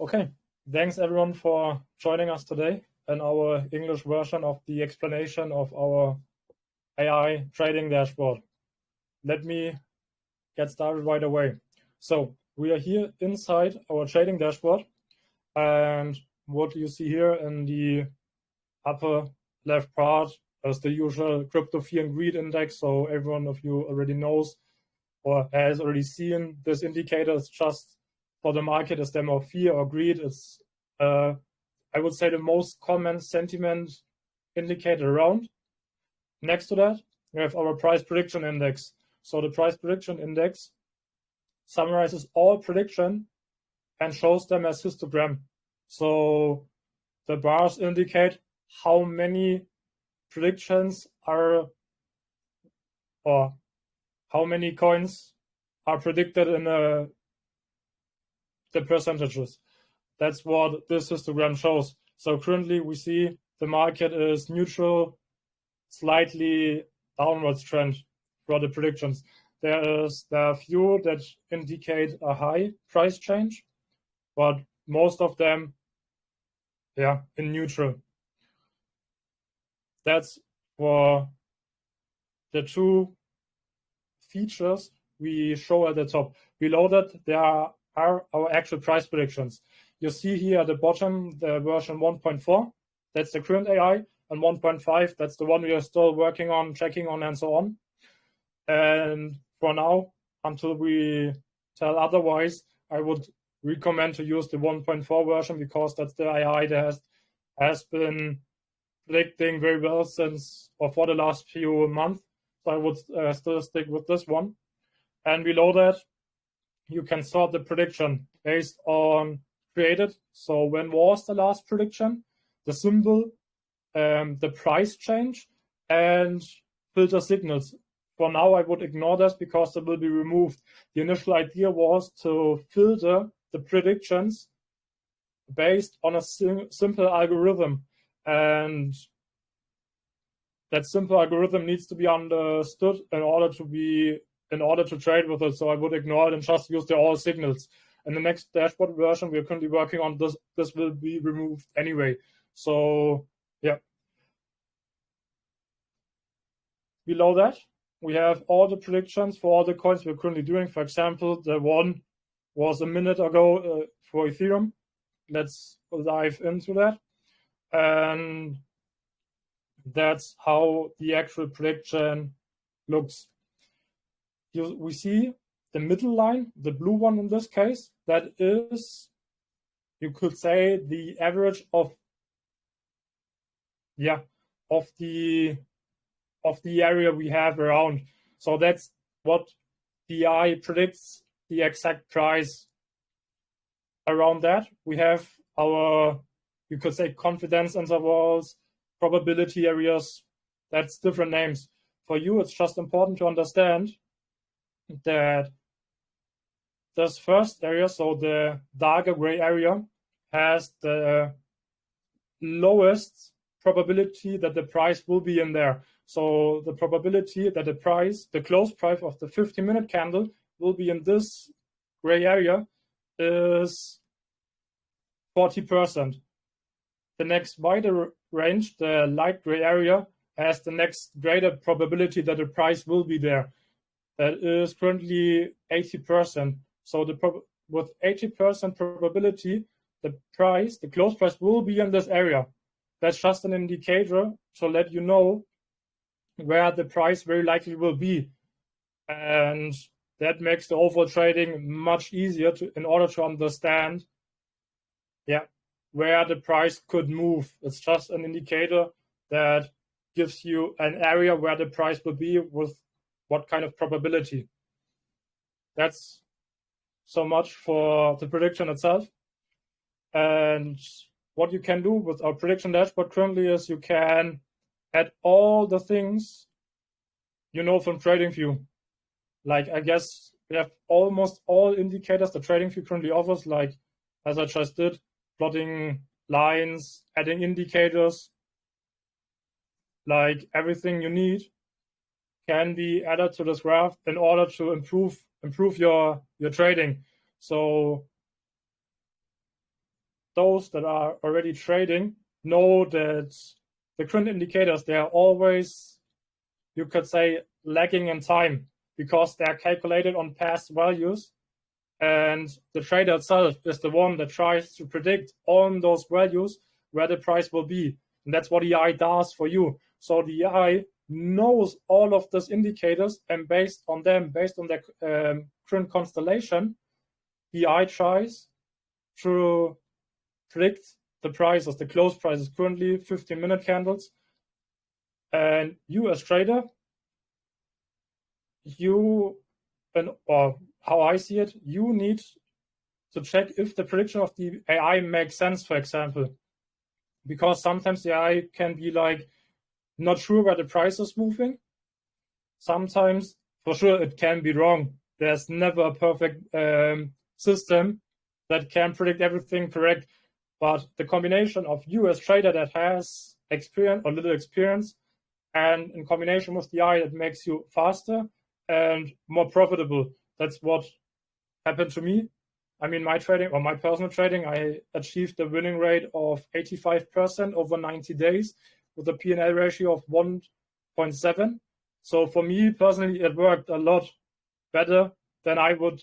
Okay, thanks everyone for joining us today in our English version of the explanation of our AI trading dashboard. Let me get started right away. So we are here inside our trading dashboard, and what you see here in the upper left part is the usual crypto fear and greed index. So every one of you already knows or has already seen this indicator. It's just for the market, is there more fear or greed? It's I would say the most common sentiment indicator around. Next to that, we have our price prediction index. So the price prediction index summarizes all prediction and shows them as histogram. So the bars indicate how many predictions are, or how many coins are predicted in the percentages. That's what this histogram shows. So currently we see the market is neutral, slightly downwards trend for the predictions. There are few that indicate a high price change, but most of them, in neutral. That's for the two features we show at the top. Below that, there are our actual price predictions. You see here at the bottom, the version 1.4, that's the current AI, and 1.5, that's the one we are still working on, checking on, and so on. And for now, until we tell otherwise, I would recommend to use the 1.4 version, because that's the AI that has been predicting very well since, or for the last few months. So I would still stick with this one. And below that, you can sort the prediction based on created. So when was the last prediction, the symbol, the price change, and filter signals. For now, I would ignore this because it will be removed. The initial idea was to filter the predictions based on a simple algorithm. And that simple algorithm needs to be understood in order to trade with it. So I would ignore it and just use the all signals. In the next dashboard version we are currently working on, this will be removed anyway. So yeah. Below that, we have all the predictions for all the coins we're currently doing. For example, the one was a minute ago for Ethereum. Let's dive into that. And that's how the actual prediction looks. We see the middle line, the blue one in this case, that is, you could say, the average of the area we have around. So that's what the AI predicts the exact price. Around that, we have our, you could say, confidence intervals, probability areas. That's different names. For you, it's just important to understand that this first area, so the darker gray area, has the lowest probability that the price will be in there. So the probability that the close price of the 50-minute candle will be in this gray area is 40%. The next wider range, the light gray area, has the next greater probability that the price will be there. That is currently 80%. So with 80% probability, the close price will be in this area. That's just an indicator to let you know where the price very likely will be. And that makes the overall trading much easier in order to understand where the price could move. It's just an indicator that gives you an area where the price will be with what kind of probability. That's so much for the prediction itself. And what you can do with our prediction dashboard currently is you can add all the things you know from TradingView. Like, I guess we have almost all indicators that TradingView currently offers, like as I just did, plotting lines, adding indicators, like everything you need can be added to this graph in order to improve your trading. So those that are already trading know that the current indicators, they are always, you could say, lagging in time because they are calculated on past values. And the trader itself is the one that tries to predict on those values where the price will be. And that's what the AI does for you. So the AI knows all of those indicators, and based on them, based on their current constellation, the AI tries to predict the prices, the close prices, currently 15-minute candles. And you as trader, or how I see it, you need to check if the prediction of the AI makes sense, for example. Because sometimes the AI can be like not sure where the price is moving. Sometimes, for sure, it can be wrong. There's never a perfect system that can predict everything correct. But the combination of you as trader that has experience or little experience, and in combination with the AI that makes you faster and more profitable. That's what happened to me. I mean, my trading, or my personal trading, I achieved a winning rate of 85% over 90 days with a P&L ratio of 1.7. So for me personally, it worked a lot better than I would,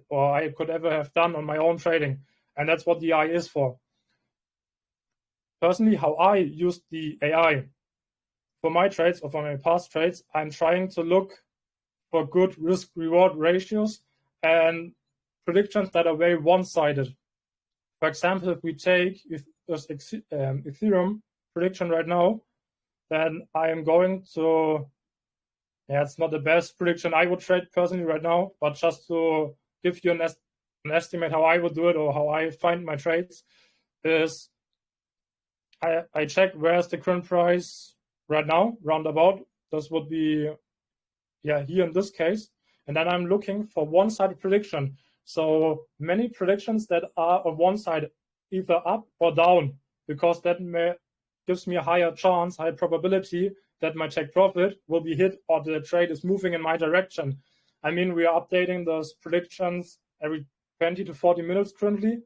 or I could ever have done on my own trading. And that's what the AI is for. Personally, how I used the AI for my trades or for my past trades, I'm trying to look for good risk-reward ratios and predictions that are very one-sided. For example, if we take Ethereum prediction right now, then I am going to, it's not the best prediction I would trade personally right now, but just to give you an estimate how I would do it or how I find my trades is I check where's the current price right now, roundabout. This would be, here in this case. And then I'm looking for one-sided prediction. So many predictions that are on one side, either up or down, because that gives me a higher chance, higher probability that my take profit will be hit or the trade is moving in my direction. I mean, we are updating those predictions every 20 to 40 minutes currently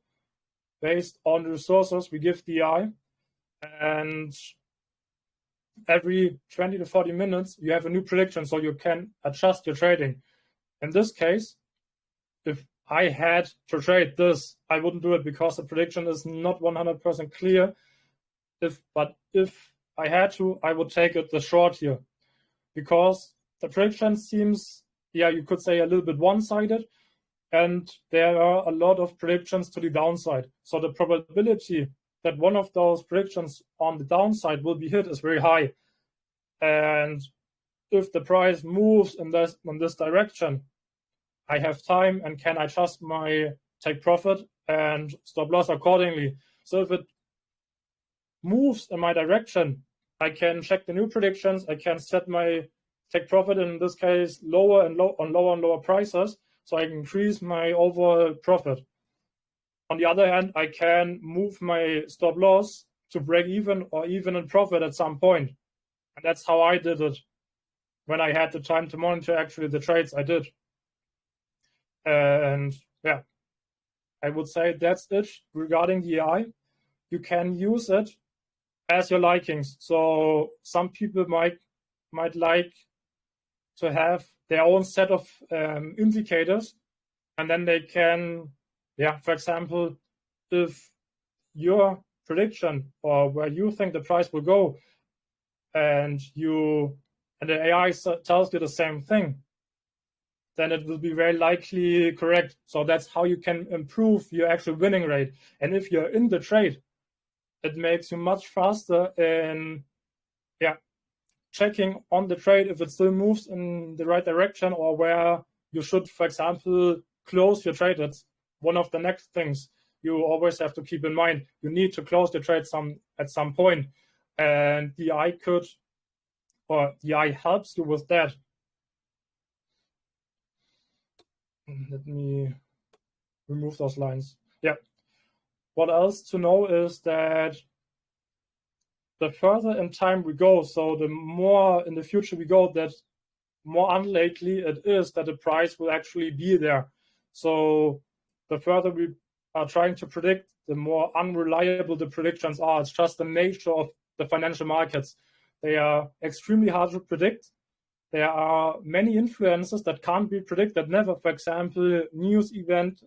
based on the resources we give the AI. And every 20 to 40 minutes, you have a new prediction, so you can adjust your trading. In this case, if I had to trade this, I wouldn't do it because the prediction is not 100% clear. But if I had to, I would take it the short here, because the prediction seems, you could say a little bit one-sided, and there are a lot of predictions to the downside. So the probability that one of those predictions on the downside will be hit is very high. And if the price moves in this direction, I have time and can adjust my take profit and stop loss accordingly. So if it moves in my direction, I can check the new predictions. I can set my take profit, in this case, lower and lower prices, so I can increase my overall profit. On the other hand, I can move my stop loss to break even or even in profit at some point. And that's how I did it when I had the time to monitor actually the trades I did. And I would say that's it regarding the AI. You can use it as your likings. So some people might like to have their own set of indicators, and then they can, for example, if your prediction or where you think the price will go and the AI tells you the same thing, then it will be very likely correct. So that's how you can improve your actual winning rate. And if you're in the trade, it makes you much faster in checking on the trade if it still moves in the right direction, or where you should, for example, close your trade. That's one of the next things you always have to keep in mind. You need to close the trade at some point, and the AI helps you with that. Let me remove those lines. What else to know is that the further in time we go, so the more in the future we go, that more unlikely it is that the price will actually be there. So the further we are trying to predict, the more unreliable the predictions are. It's just the nature of the financial markets. They are extremely hard to predict. There are many influences that can't be predicted, never, for example, news events,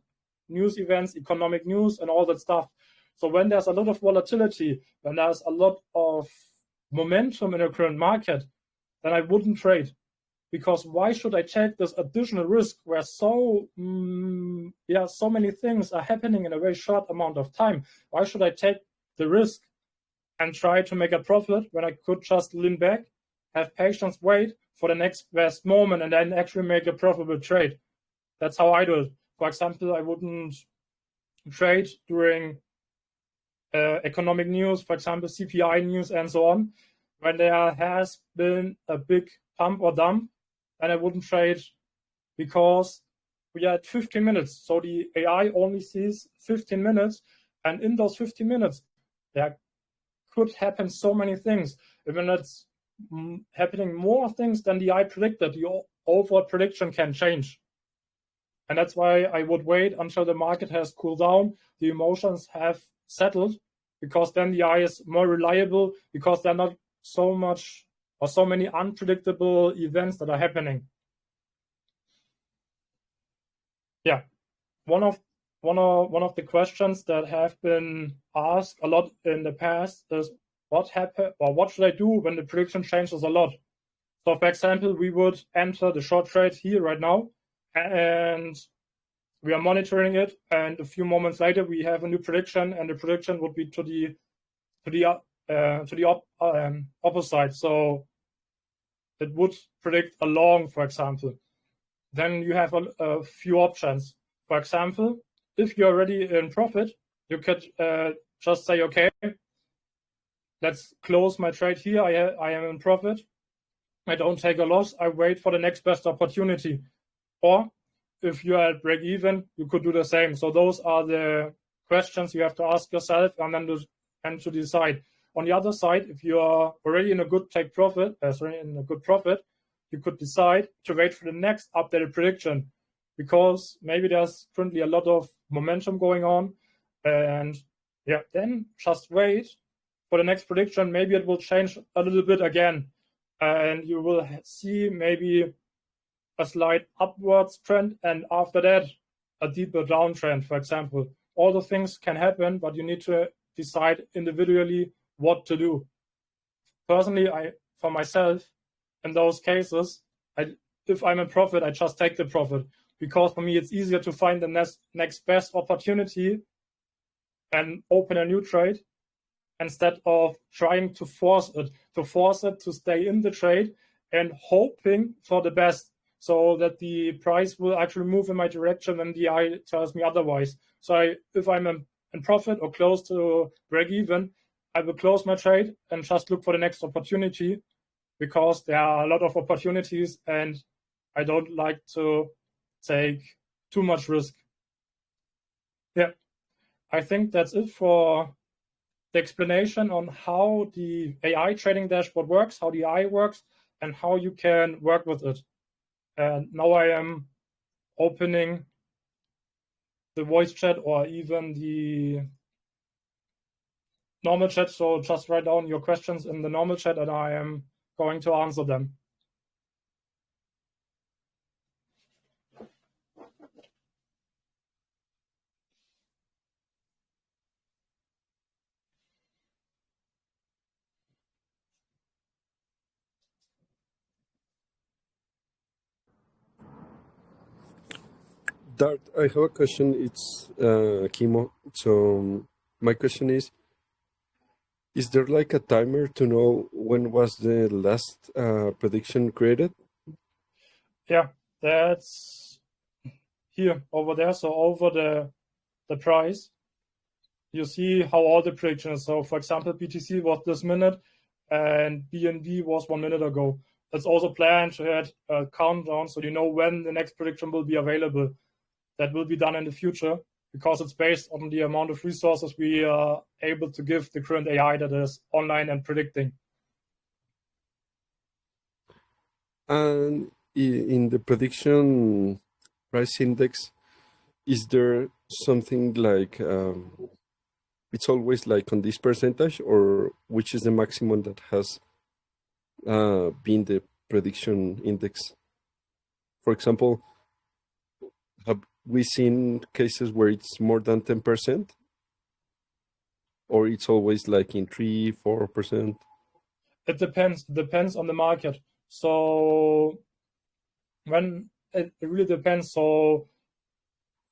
economic news, and all that stuff. So when there's a lot of volatility, when there's a lot of momentum in the current market, then I wouldn't trade. Because why should I take this additional risk where so many things are happening in a very short amount of time? Why should I take the risk and try to make a profit when I could just lean back, have patience, wait for the next best moment, and then actually make a profitable trade? That's how I do it. For example, I wouldn't trade during economic news, for example, CPI news and so on, when there has been a big pump or dump, and I wouldn't trade because we are at 15 minutes. So the AI only sees 15 minutes, and in those 15 minutes, there could happen so many things. Even it's happening more things than the AI predicted, the overall prediction can change. And that's why I would wait until the market has cooled down, the emotions have settled, because then the AI is more reliable, because there are not so much or so many unpredictable events that are happening. Yeah, one of the questions that have been asked a lot in the past is what happened, or what should I do when the prediction changes a lot? So, for example, we would enter the short trade here right now, and we are monitoring it, and a few moments later we have a new prediction, and the prediction would be to the opposite. So it would predict a long, for example. Then you have a few options. For example, if you're already in profit, you could just say, okay, let's close my trade here. I am in profit. I don't take a loss. I wait for the next best opportunity. Or if you are at break even, you could do the same. So those are the questions you have to ask yourself and then to decide. On the other side, if you are already in a good profit, you could decide to wait for the next updated prediction, because maybe there's currently a lot of momentum going on, and yeah, then just wait for the next prediction. Maybe it will change a little bit again, and you will see maybe a slight upwards trend, and after that, a deeper downtrend, for example. All the things can happen, but you need to decide individually what to do. Personally, for myself, in those cases, if I'm in profit, I just take the profit, because for me it's easier to find the next best opportunity and open a new trade, instead of trying to force it to stay in the trade and hoping for the best, so that the price will actually move in my direction when the AI tells me otherwise. So if I'm in profit or close to break even, I will close my trade and just look for the next opportunity, because there are a lot of opportunities and I don't like to take too much risk. Yeah, I think that's it for the explanation on how the AI trading dashboard works, how the AI works, and how you can work with it. And now I am opening the voice chat or even the normal chat. So just write down your questions in the normal chat and I am going to answer them. Dart, I have a question. It's Kimo. So my question is there like a timer to know when was the last prediction created? Yeah, that's here over there. So over the price, you see how all the predictions. So for example, BTC was this minute and BNB was 1 minute ago. It's also planned to add a countdown, so you know when the next prediction will be available. That will be done in the future, because it's based on the amount of resources we are able to give the current AI that is online and predicting. And in the prediction price index, is there something like it's always like on this percentage, or which is the maximum that has been the prediction index? For example, have we seen cases where it's more than 10%, or it's always like in 3-4%? It depends on the market. So when it really depends. So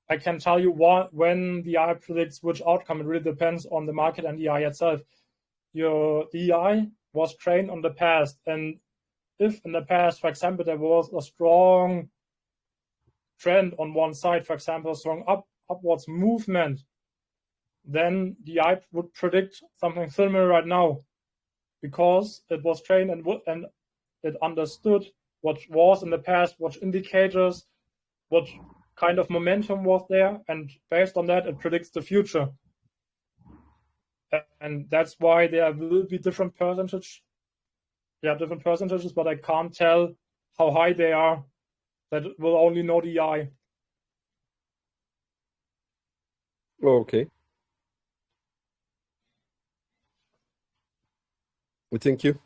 I can tell you when the AI predicts which outcome. It really depends on the market and the AI itself. The AI was trained on the past, and if in the past, for example, there was a strong trend on one side, for example, a strong upwards movement, then the AI would predict something similar right now, because it was trained and it understood what was in the past, what indicators, what kind of momentum was there, and based on that, it predicts the future. And that's why there will be different percentages, but I can't tell how high they are. That will only know the AI. Oh, okay. Well, thank you.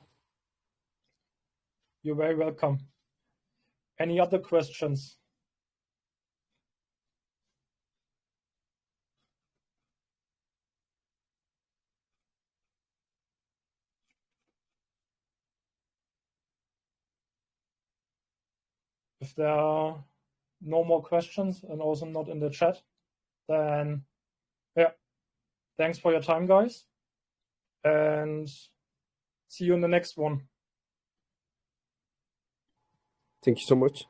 You're very welcome. Any other questions? If there are no more questions and also not in the chat, then yeah, thanks for your time, guys, and see you in the next one. Thank you so much.